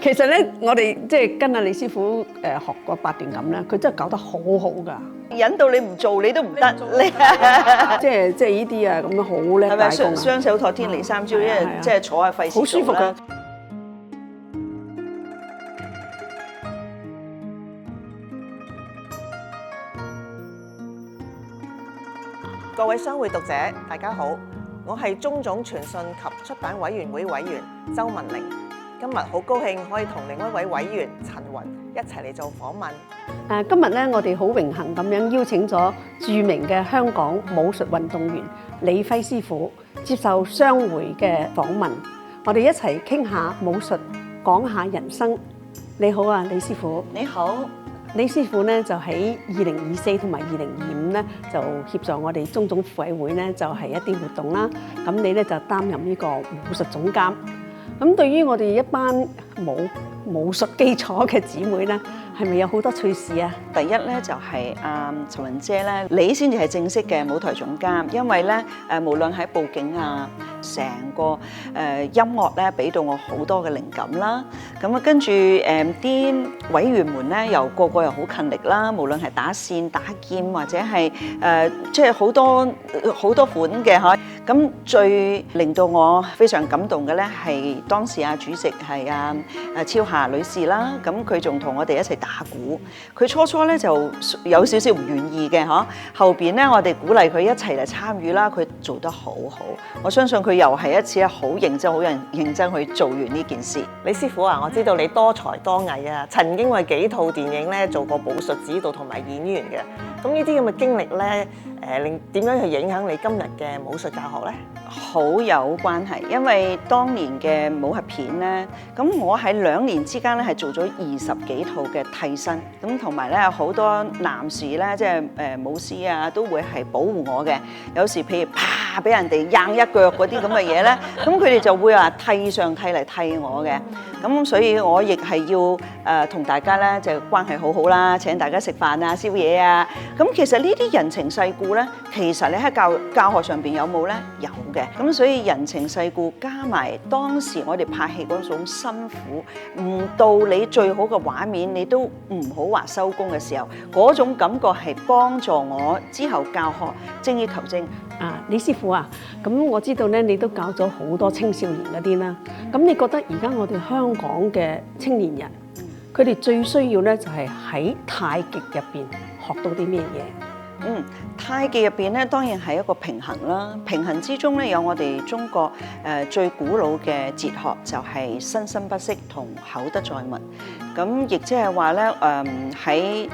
其實咧，我哋即係跟阿李師傅學過八段錦咧，佢真係教得好好㗎。引到你唔做你都唔得，你即係呢啲啊咁樣好叻係咪大功啊！雙手托天嚟三招，因為即係坐下費事好舒服㗎。各位商會讀者，大家好，我係中總傳訊及出版委員會委員周文玲。今日好高興可以同另一位委員陳雲一齊嚟做訪問。今日咧，我哋好榮幸咁樣邀請咗著名嘅香港武術運動員李輝師傅接受商會嘅訪問，我哋一齊傾下武術，講下人生。你好啊，李師傅。你好。李師傅咧就喺2024同埋2025咧就協助我哋中總副委會咧就係一啲活動啦。咁你咧就擔任呢個武術總監。咁對於我哋一班冇武術基礎嘅姊妹咧，係咪有好多趣事啊？第一咧就係陳雲姐咧，你先至係正式嘅舞台總監，因為咧無論喺佈景啊，成個音樂咧俾到我好多嘅靈感啦。咁啊跟住啲委員們咧又個個又好勤力啦，無論係打線、打劍或者係即係好多款嘅嚇。咁最令到我非常感動嘅咧係當時主席係超霞女士啦，咁佢仲同我哋一齊打鼓。佢初初咧就有少少唔願意嘅嗬，後邊咧我哋鼓勵佢一齊嚟參與啦，佢做得好好。我相信佢又係一次好認真、好認真去做完呢件事。李師傅啊，我知道你多才多藝啊，曾經為幾套電影咧做過武術指導同埋演員嘅。咁呢啲咁嘅經歷咧，令點樣去影響你今日嘅武術教學咧？好有關係，因為當年嘅武俠片咧，咁我喺2年之間咧係做咗20幾套嘅替身，咁同埋咧好多男士咧，即係武師啊，都會係保護我嘅。有時譬如啪俾人哋硬一腳嗰啲咁嘅嘢咧，咁佢哋就會話替上替嚟替我嘅。咁所以我亦係要同大家咧就關係好好啦，請大家食飯啊、宵夜啊。咁其實呢啲人情世故咧，其實你喺教學上邊有冇咧？有嘅。咁所以人情世故加埋當時我哋拍戲嗰種辛苦，唔到你最好嘅畫面，你都唔好話收工嘅時候，嗰種感覺係幫助我之後教學精益求精。李師傅啊，咁我知道咧，你都教咗好多青少年嗰啲啦。咁你覺得而家我哋香港嘅青年人，佢哋最需要咧就係喺太極入邊學到啲咩嘢？太極入邊咧，當然係一個平衡啦。平衡之中咧，有我哋中國最古老嘅哲學，就係生生不息同厚德載物。咁亦即係話咧，喺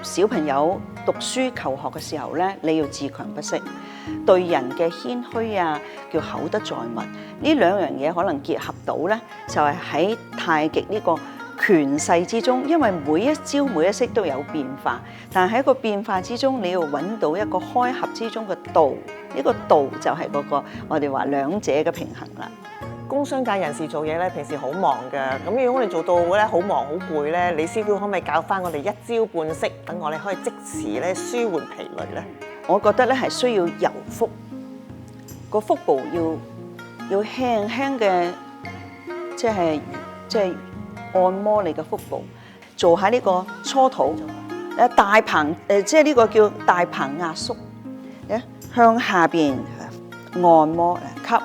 小朋友讀書求學嘅時候咧，你要自強不息，對人嘅謙虛啊，叫厚德載物。呢兩樣嘢可能結合到咧，就係喺太極呢個權勢之中，因為每一招每一式都有變化，但係喺個變化之中，你要揾到一個開合之中嘅度，呢個度就係嗰個我哋話兩者嘅平衡啦。工商界人士做嘢咧，平時好忙㗎，咁如果我哋做到咧好忙好攰咧，李師傅可唔可以教翻我哋一招半式，等我哋可以即時咧舒緩疲累咧？我覺得咧係需要揉腹，個腹部要輕輕嘅，即係按摩你嘅腹部，做下呢個搓肚，大棚即係呢個叫大棚壓縮，向下邊按摩，吸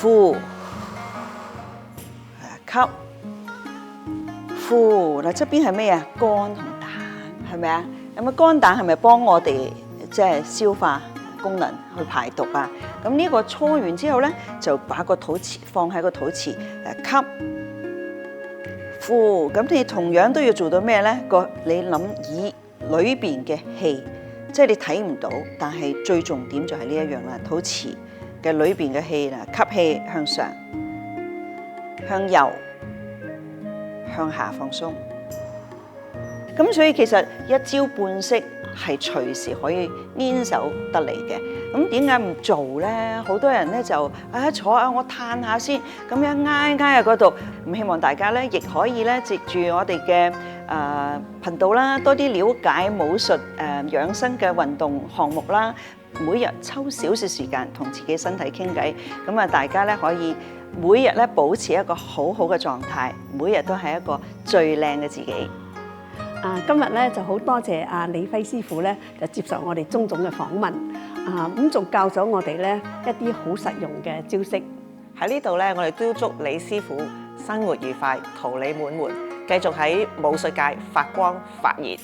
呼吸呼。嗱，側邊係咩啊？肝同膽係咪啊？咁啊，肝膽係咪幫我哋即係消化功能去排毒啊？咁呢個搓完之後咧，就把個肚臍放喺個肚臍，吸呼。咁你同樣都要做到咩咧？你諗以裏邊嘅氣，即係你睇唔到，但係最重點就係呢一樣啦。肚臍嘅裏邊嘅氣啦，吸氣向上、向右、向下放鬆。咁所以其實一招半式係隨時可以粘手得嚟嘅。咁點解唔做咧？好多人咧就坐啊，我嘆下先，咁樣挨喺嗰度。咁希望大家咧亦可以咧藉住我哋嘅頻道啦，多啲了解武術養生嘅運動項目啦。每日抽少少時間同自己身體傾偈，咁啊大家咧可以每日咧保持一個好好嘅狀態，每日都係一個最靚嘅自己。今日咧就好多謝阿李輝師傅咧，就接受我哋鍾總嘅訪問。咁仲教咗我哋咧一啲好實用嘅招式。喺呢度咧，我哋都祝李師傅生活愉快，桃李滿門，繼續喺武術界發光發熱。